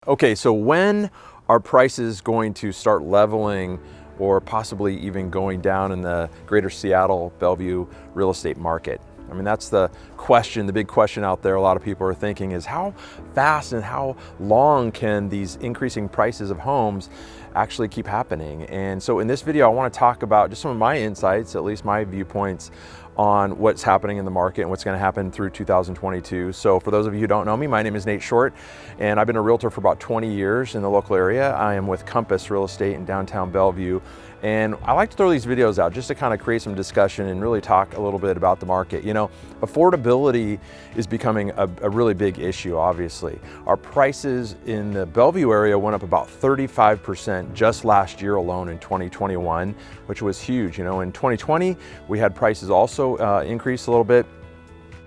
Okay, so when are prices going to start leveling or possibly even going down in the greater Seattle, Bellevue real estate market? I mean, that's the question, the big question out there a lot of people are thinking is how fast and how long can these increasing prices of homes actually keep happening? And so in this video, I want to talk about just some of my insights, at least my viewpoints on what's happening in the market and what's going to happen through 2022. So for those of you who don't know me, my name is Nate Short, and I've been a realtor for about 20 years in the local area. I am with Compass Real Estate in downtown Bellevue. And I like to throw these videos out just to kind of create some discussion and really talk a little bit about the market. You know, affordability is becoming a really big issue, obviously. Our prices in the Bellevue area went up about 35% just last year alone in 2021, which was huge. You know, in 2020, we had prices also increase a little bit.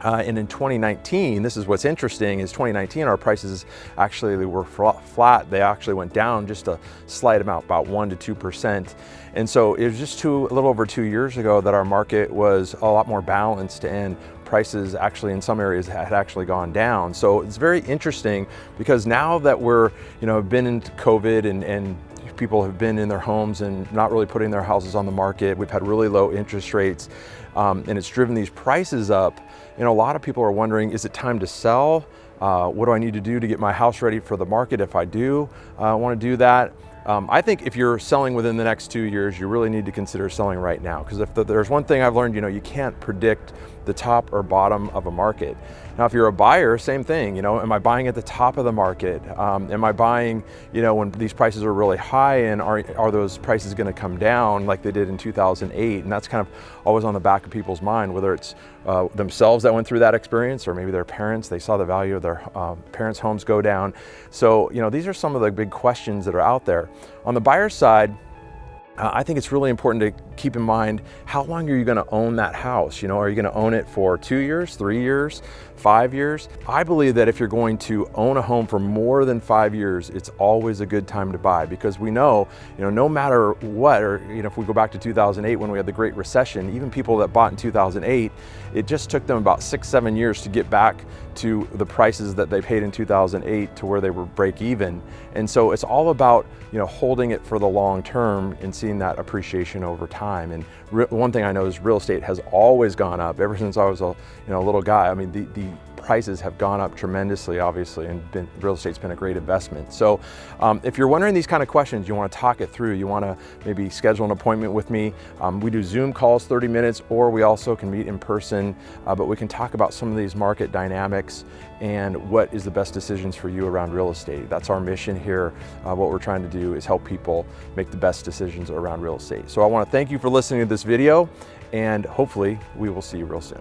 And in 2019, this is what's interesting, is 2019 our prices actually were flat. They actually went down just a slight amount, about 1% to 2%. And so it was just a little over 2 years ago that our market was a lot more balanced and prices actually in some areas had actually gone down. So it's very interesting because now that we're, been into COVID and people have been in their homes and not really putting their houses on the market. We've had really low interest rates and it's driven these prices up. A lot of people are wondering, is it time to sell? What do I need to do to get my house ready for the market if I do want to do that? I think if you're selling within the next 2 years, you really need to consider selling right now. Because if there's one thing I've learned, you can't predict the top or bottom of a market. Now, if you're a buyer, same thing, am I buying at the top of the market? Am I buying, when these prices are really high, and are those prices going to come down like they did in 2008? And that's kind of always on the back of people's mind, whether it's themselves that went through that experience or maybe their parents, they saw the value of their parents' homes go down. So, these are some of the big questions that are out there. On the buyer side, I think it's really important to keep in mind, how long are you going to own that house? Are you going to own it for 2 years, 3 years, 5 years? I believe that if you're going to own a home for more than 5 years, it's always a good time to buy, because we know, no matter what, or if we go back to 2008 when we had the Great Recession, even people that bought in 2008, it just took them about 6-7 years to get back to the prices that they paid in 2008 to where they were break even. And so it's all about, holding it for the long term and seeing that appreciation over time. And one thing I know is real estate has always gone up ever since I was a little guy. I mean, the prices have gone up tremendously, obviously, and real estate's been a great investment. So if you're wondering these kind of questions, you want to talk it through, you want to maybe schedule an appointment with me. We do Zoom calls, 30 minutes, or we also can meet in person, but we can talk about some of these market dynamics and what is the best decisions for you around real estate. That's our mission here. What we're trying to do is help people make the best decisions around real estate. So I want to thank you for listening to this video, and hopefully we will see you real soon.